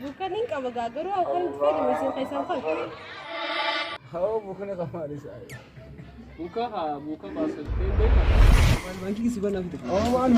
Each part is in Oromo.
bukan ini kamu gagaru akan tadi mesin kayak sampai. bukan kamar saya. buka bahasa itu. Banki sih bana gitu. man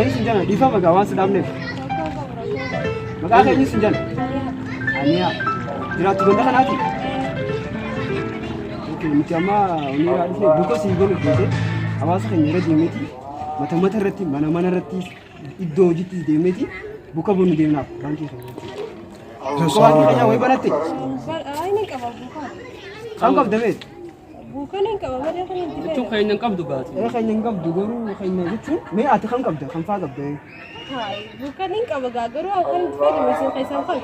Ini senjana, di sana magawan sedam nih. Magawan ini senjana. Ania, tidak turun kan hati. Oke, macam ini ada buku sih gue nih. Awas kan nyerah di meti. Mata reti, mana reti. Itu jadi di meti. Buka bunuh dia nak, banki. Kau ni kaya wei berarti. Ini kamu buka. Kamu kau dapat. Bukan ini kamu macam ni. Itu kayak nyangkap juga. Kayak nyangkap juga, kayak nyangkap. Me ada kamu kau dah, kamu faham dah. Bukan ini kamu gagaru akan tadi mesin kayak sampai.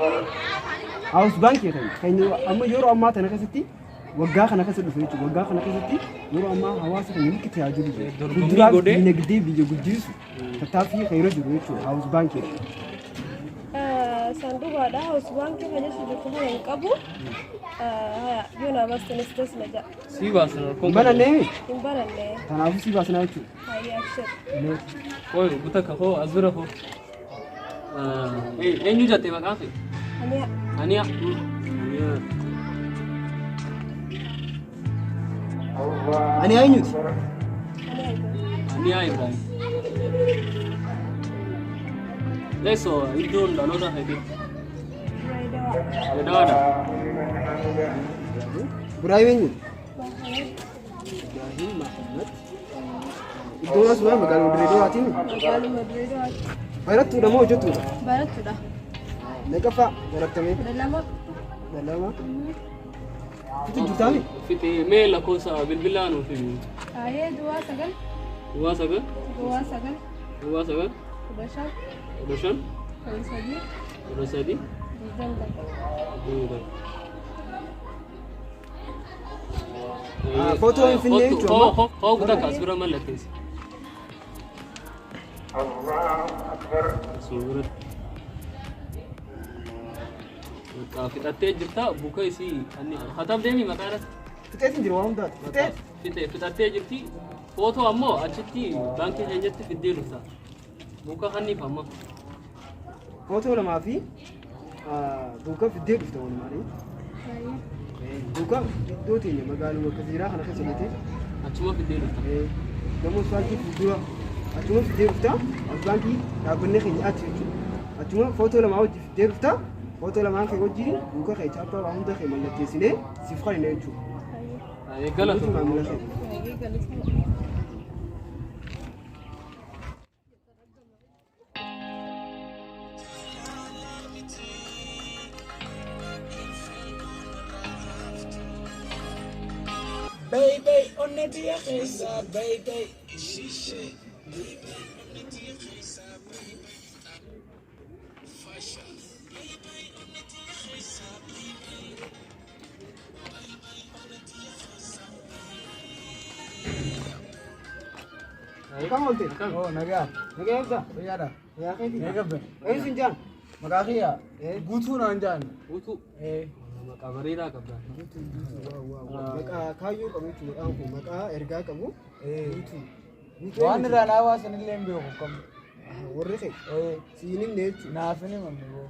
House bank ya kan. Kayak amma yoro amma tanah kasih. Wagga kana kasih dulu itu. Wagga kana kasih. Yoro amma hawas kan ini kita aja dulu. Dua ini gede video gede. Tetapi kayak itu itu house bank ya. Sanduku ada house bank hanya sudah kau yang kabu. Yuna bas tenis terus saja. Si bahasa. Mana nih? Timbalan nih. Tanah aku sih bahasa itu. Hari akhir. Koi buta kau azura ho. Ini jatuh makasih. Ania. Ania ini. Ania Ibrahim. Leso itu dah nota hari. Ada. Ibrahim ini. Ibrahim Muhammad. Itu lah semua magalu Dredo hati ni. Magalu Dredo. Barat tu dah mau jatuh. Barat sudah. Mereka pak, barat kami. Dah lama. Itu juta ni. Fiti mail aku sa bil-bilan tu. Ayah dua sagan. Dua saga. Udashan. Sadi. Foto yang final itu. Kau kita kasura mana tes? Surat. Kita tejta buka isi. Hatab demi makanan. Kita ini orang dah. Kita tejti. Foto ammo aciti banki hejati video lusa. Buka hani fama. Foto la maafi. Buka video itu orang mari. Buka video tu ni magalu kasira kana kasilete. Acuma video lusa. Kamu suatu video. Acuma video tu. Banki dah benar ni aciti. Acuma foto la mau video tu. Foto la maafi wajiri. Buka kayak apa orang dah kayak mana tesile. Sifra ini itu. Galat. Baby, on the dia kesa, baby. She said, baby, on the dia kesa, baby. Fashion, baby, on the dia kesa, baby. Baby, on the dia kesa, baby. Kamu nanti. Oh, naga. Naga apa? Ya dah. Ya kayak ni. Naga be. Eh sinjan. Makasih ya. Gutu nanjan. Utu. Kabarira kabda. Maka kayu kamu itu aku maka erga kamu itu. Wan rana wasan lembe hukum. Warre ke. Sini ne itu. Nafini mambo.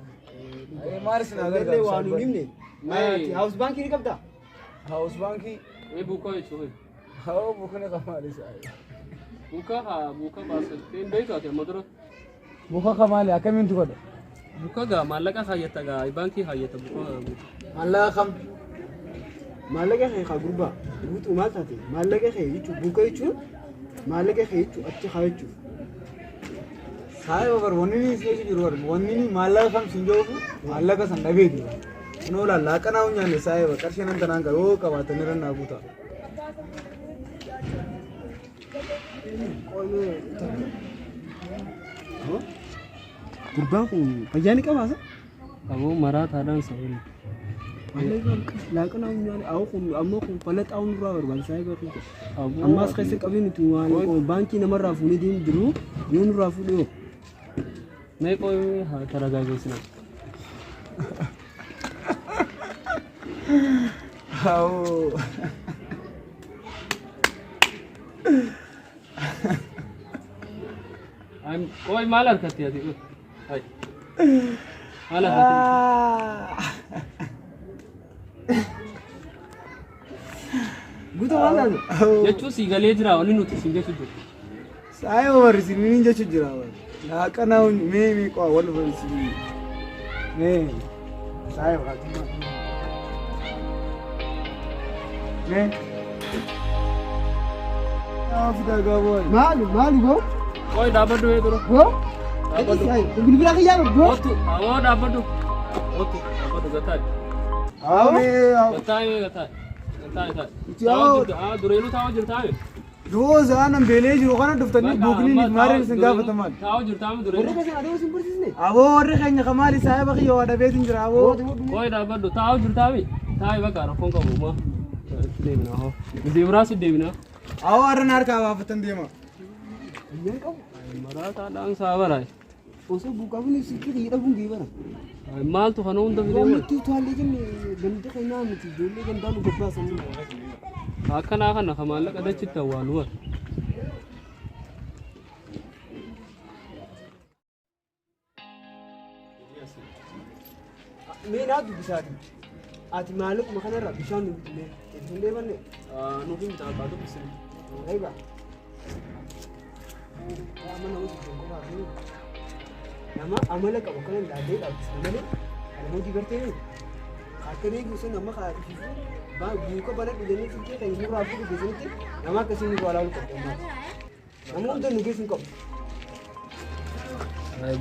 Maris nagar Warre wanu nimne. Mai house bank ni kabda. House banki. Buka itu. How bukune kamali sai. Buka bahasa. Baik tak madura. Buka kamali akamin tu kada. Buka ga malaka hayata ga banki hayata buka. Allah kam. Malaka ke kagurba. Butu mata te. Malaka ke itu buka itu. Malaka ke itu atti khaitu. Sai over wonni stage jurwar wonni malaka kam sinjofu malaka sandabe di. Nola la kana unya ne sai ba karshe nan tanan ga o ka wata niran na buta. Gurbaan kun fayyaa ni qabaasa? Aboo maraataadhaan sa'uun. Laaqana ammoo kun falaxaa'uun irraa barbaachisaa eegaatu. Ammaas keessa qabee nuti waan baankii namarraa fuunee deemu jiru yoo nurraa fuudhee. Mee qoyuu haa taragaageessina. Qoy maal harkatti ati? Maal harkatti? Guutuu maal laatu? Jechuun si galee jira wanni nuti si jechuu jiru. Saya warisi minin jechu jira wal. Laaqana me kwa wal warisi. Me. Saya wakati. Me. Afida gawai. Maali boo? Qoy dhaabbadhu ee dura. Boo? Bilbila kiyyaa boo? Otu awoo dhaabbadhu. Otu dhaabbadhu gataa. Gataa gataa. Dureenu taa'u jirtaa? Yoo zaanan beelee jiru kana dhuftanii buukni maareen isin gaafataman. Taa'u jirtaa dureenu. Aboo warri keenya kamaali saahiba kiyya waa dhabeetin jira aboo. Qoy dhaabbadhu taa'u jirtaa mi? Taa'u bakka rakkoon qabu ma. Deemina hoo. Deebiraa si deemina. Aboo warreen harkaa baafatan deema. Maraataadhaan saabara. Osoo buuqaafni sikkii hidhamuun geebara. Maaltu kana hunda fidee? Wanti taallee jenne ganda keenyaa miti ijoollee gandaa nu gabbaasan. Akkanaa kana ka maallaqa dachitti awwaalu wal. Mee naa dubbisaati. Ati maallaquma kanarraa bishaan nu bitnee hin deebanne. Nuuf hin bitaa baatu bisiri. Eegaa. Amma nama jibbeen qofaa fi nama amala qabu kana ilaallee dhaabbisan malee kana hojii gartee akka deebi'u sun amma kaadhisiisu buuka bana dhuganii fiiggee kan nurraa fuudhu keessatti nama akkasii nurraa ilaaluu qabdu ammaati. Nama hunda nu geessu hin qabu.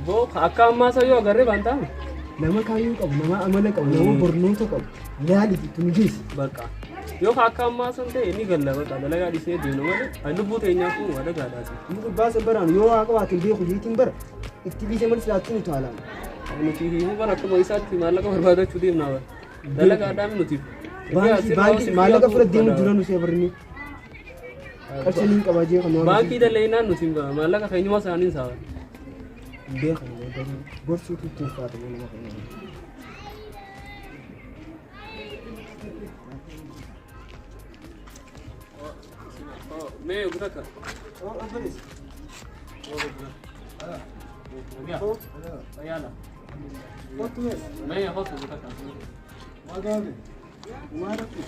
Boo akka ammaa sayyoo agarree bantaa? Nama kaayyuu qabu, nama amala qabu, nama barnoota qabu. Yaaliif itti nu geessu. Bakka. Yoo akka ammaa san ta'e ni galla bakka dalagaa dhisee deemnu malee kan lubbuu teenyaa kun waa dagaadhaati. Inni baasa baraan yoo waa qabaate beeku jeetiin bara itti biisee malee silaatti nu taalaan. Nuti himu bara akkuma isaatti maallaqa barbaadachuu deemnaa bara. Dalagaadhaan nuti. Baankii maallaqa fudhate deemu dura nu see barni. Qarshii ni qabaa jee kan baankii daleenaan nuti maallaqa keenyuma isaanii saaba. Beekan gorsuutu itti ulfaata nama kana. Mee gudaka. Abbanis. Ayala. Hotu mes. Mee hotu gudaka. Magabe. Umaratu.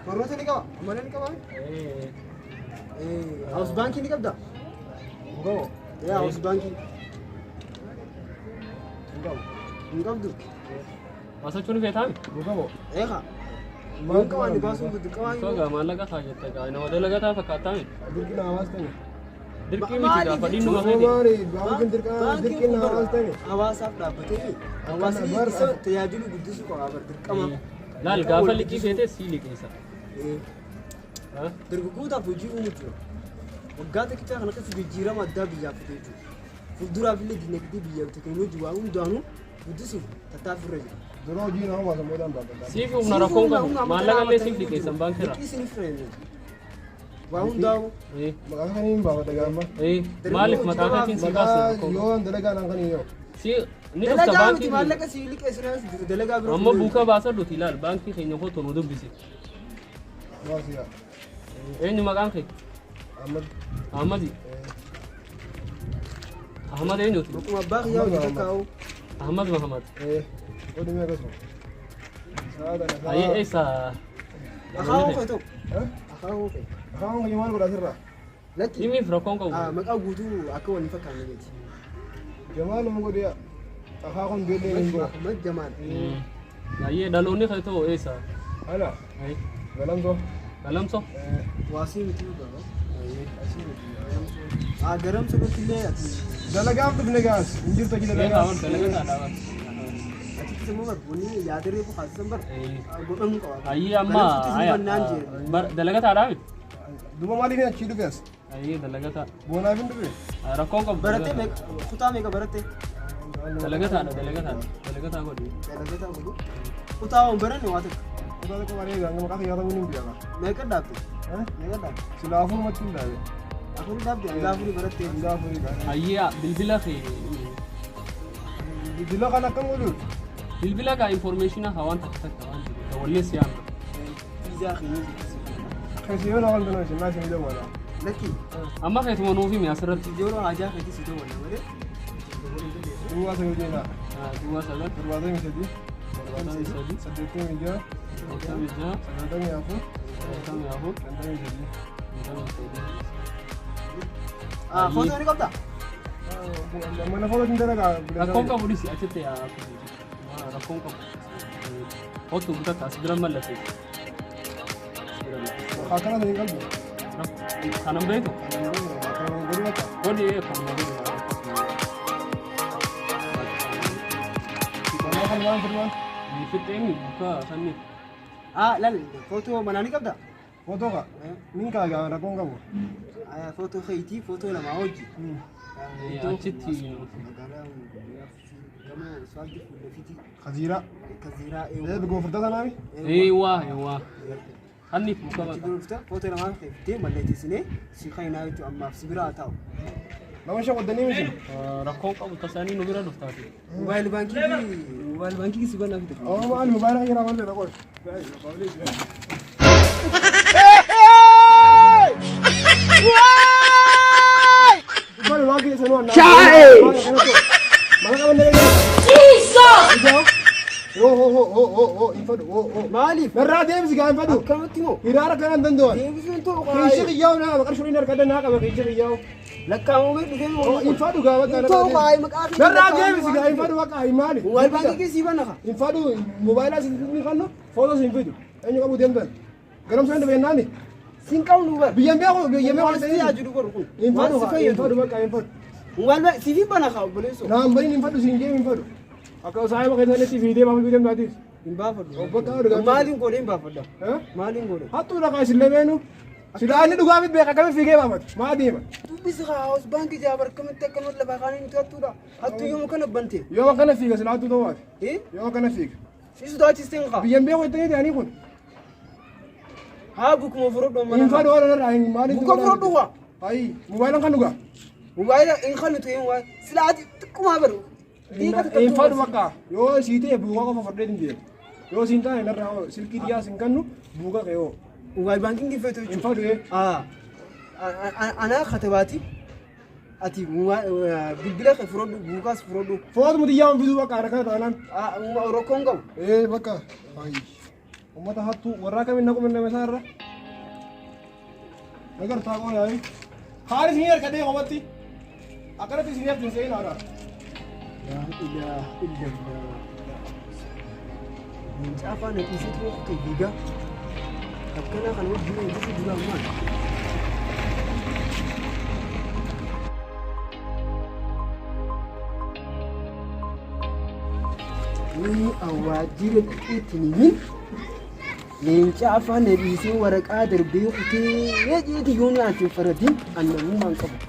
Barnoota ni qaba? Amala ni qaba? House banking ni qabda? Ngoo. Yaa house banking. Ngoo. Ngabdu. Masa chuni feetaan? Ngoo. Eeha. Banka waan baasuun dirqama hin Soga maallaqa fayyadta gaa nama dalagataa fakkaataa dirqina hawaas ta'e. Dirqii miti gaafa dhiinnu mafee. Bankin dirqina hawaas ta'e. Hawaasaaf dhaabbatee hawaasni isa tajaajilu guddisuu qaba dirqama. Laal gaafa liqii feetee sii liqeessa. Dargaggoodhaaf hojii uumuu jira. Waggaa tokkichaa kana keessa jijjiirama addaa biyyaaf fidee jiru. Fuulduraaf illee dinagdee biyyaa teekinooloojii waa hundaanuu guddisuuf tattaaffii irra jira. Duroo hojiin hawaasa moodaan baafata. Siif humna rakkoon qabu maallaqa illee siif liqeessan baankiirra. Liqii siif feene. Waa hundaa'u. Maqaan kan hin baafata gaama. Maaliif maqaa kaatiin si baasu? Yoo dalagaan kan hin yoo. Si ni dhufta Dalagaa baankii. miti maallaqa si liqeessinaas jiru dalagaa biroo. Amma buuka baasadhuuti ilaal baankii keenya kottu nu dubbisi. Waasiya. Eenyu maqaan kee? Ahmad. Ahmadi. Ahmad eenyuti? Akkuma abbaa kiyyaa hojii takkaa'u. Ahmad Mahamad. Oduu mee akkasuma. Ayyee eessa? Akaawuu kee ta'u. Akaawuu kee. Akaawuu kee maal godhaa sirraa? Lakki. Himiif rakkoon qabu. Maqaa guutuu akka waliin fakkaanne jechi. Jamaal nama godhee akaawuun beellee hin godha. Ahmad Jamaal. Ayyee dhaloonni kee ta'u eessa? Ala. Galamsoo. Galamsoo? Waasii miti gaba. Garamsa bakki illee ati. Dalagaaf dhufne gaas. Hin jirtu achi Eessa dalagaa. waan dalagataa dhaabata? achitti sammuu barbuuni yaadirree ku haasisan bar godhamu qaba. Ayi amma dalagataadhaa miti. Duba maaliif achi dhufees? Ayi dalagata. Boonaa fi dhufe? Rakkoon qabu. Barattee kutaa meeqa barattee? Dalagataa godhu. Dalagataa godhu. Kutaa waan baranne waa takka. Kutaa tokko malee ganga maqaa fayyaata kun hin beeka. Meeqa dhaabde? Meeqa dhaabde? Silaafuu matti hin dhaabe. Afurii dhaabde? Gaafuri barattee? Gaafuri dhaabde. Ayi bilbila kee. Bilbila kan akkam godhu? Bilbila kaa informationa hawaan takka waan jiru. Wallee siyaan. Fiizaa kee. Keessiyoo na wanta nama sinaa sinii dawwala. Lakki. Amma keetuma nuufi asirratti. Yeroo hajaa keetti si dawwala malee. Duwwaa sagal jeenaa. Duwwaa sagal. 73. 73. 86. 86. 94. 94. Footoo ni qabda? Mana footoo hin dalagaa. Rakkoon qabu dhisi achitti rakkoon qabu. Hotu bitata as bira mallattee. Akkana hin qalbu. Kanan beeku. Godhi kan fixeemi buka sanni. Lal footoo manaa ni qabda? Footoo ka? Min kaagaa rakkoon qabu. Footoo keetii footoo lamaa hojii. Achitti. Kaziira. Kaziira. Goofurtaa sanaami? Eewwaa. Hanni buka Achi gurgurta footoo lamaa keeftee mallatteessinee si kaynaa jechuun ammaaf si biraa taa'u. Nama shaqqoddanii miti? Rakkoon qabu tasaanii nu bira dhuftaati. Mobaayil baankii si banaa fide. Maali mobaayila kan jiraa malee dhaqoon. Maali waa keessan waan Maaliif? Narraa deemsi gaa hin fadhu. Akkamatti moo? Hiraara kanaan danda'an. Deebisuun ta'u Kiisha xiyyaa'u naa maqar shuriin harkadda naa qaba kiisha xiyyaa'u. lakkaa'amuu dhufee moo? Hin fadhu gaa bakka Ta'u qaayii maqaa fi narraa deemsi gaa hin fadhu bakka hin maali. Mobaayil baankii keessii banna ka? Hin fadhu mobaayilaa sin fannu footos hin fidu. Eenyu qabu deemtan. Garamsa hin dhufeennaani. Siin qabnu bar. Biyyan beeku biyyan beeku Waan si ajaju godhu kun. hin fadhu Waan si hin fayyadu. fadhu bakka hin fadhu. Mobaayil baankii siifii banna ka obboleessoo. Naan bariin hin fadhu siin jee hin fadhu. Akka saayiba keessatti fiidee maaf fiidee maatiif. Hin baafadhu. Bakka dhugaa. Maaliin godhee hin baafadha? Maaliin godhee? Hattuu dhagaa isin lameenu. Sidaanni dhugaa miti beeka kamiin fiigee baafatu. Maa deema. Dubbisi haawus baankii jaabar kamitti akkanumatti lafaa kaanii nuti hattuudha. Hattuu yooma kana bante. Yoo akkana fiiga silaa hattuu ta'uu baate. Yoo akkana fiiga. Si sodaachisteen kaa. Biyyan beeku itti ta'anii kun. Haa bukuma fudhadhu amma. Hin fadhu waan irraa hin maaliif. Buka fudhadhu waa. Ayi mobaayila kan dhugaa. Mobaayila hin kannu ta'e waa silaati xiqquma baru. Hin fadhu bakka yoo sii ta'e buukaa qofa fardee hin deemu. Yoo siin taane narraa silkii dhiyaa sin kannu buukaa qe'oo. Mobaayil baankiin giffeetu Hin jechuudha. fadhu Anaa katabaati. Ati bilbila kee fudhadhu buukaas fudhadhu. Footu mutiyyaa hin fiduu bakka harkaa taanaan. Rakkoon qabu. Bakka. Ayi. Uummata hattuu warraa kamiin naqu mindame isaarra. Nagartaa qoo yaa'i. Haaris ni harkadhee qofatti. Akkanatti isin yaabdu hin se'in haadha. Yaa ilaa illallah. Caafaa na dhiisitu akka diigaa. Akkana kan wajjin eeguutu duraan maal? Ni waajjira dhiittiniin leenca afaan na dhiisee waraqaa darbee kutee jeeti yoo nyaate faradin annamummaan qabu.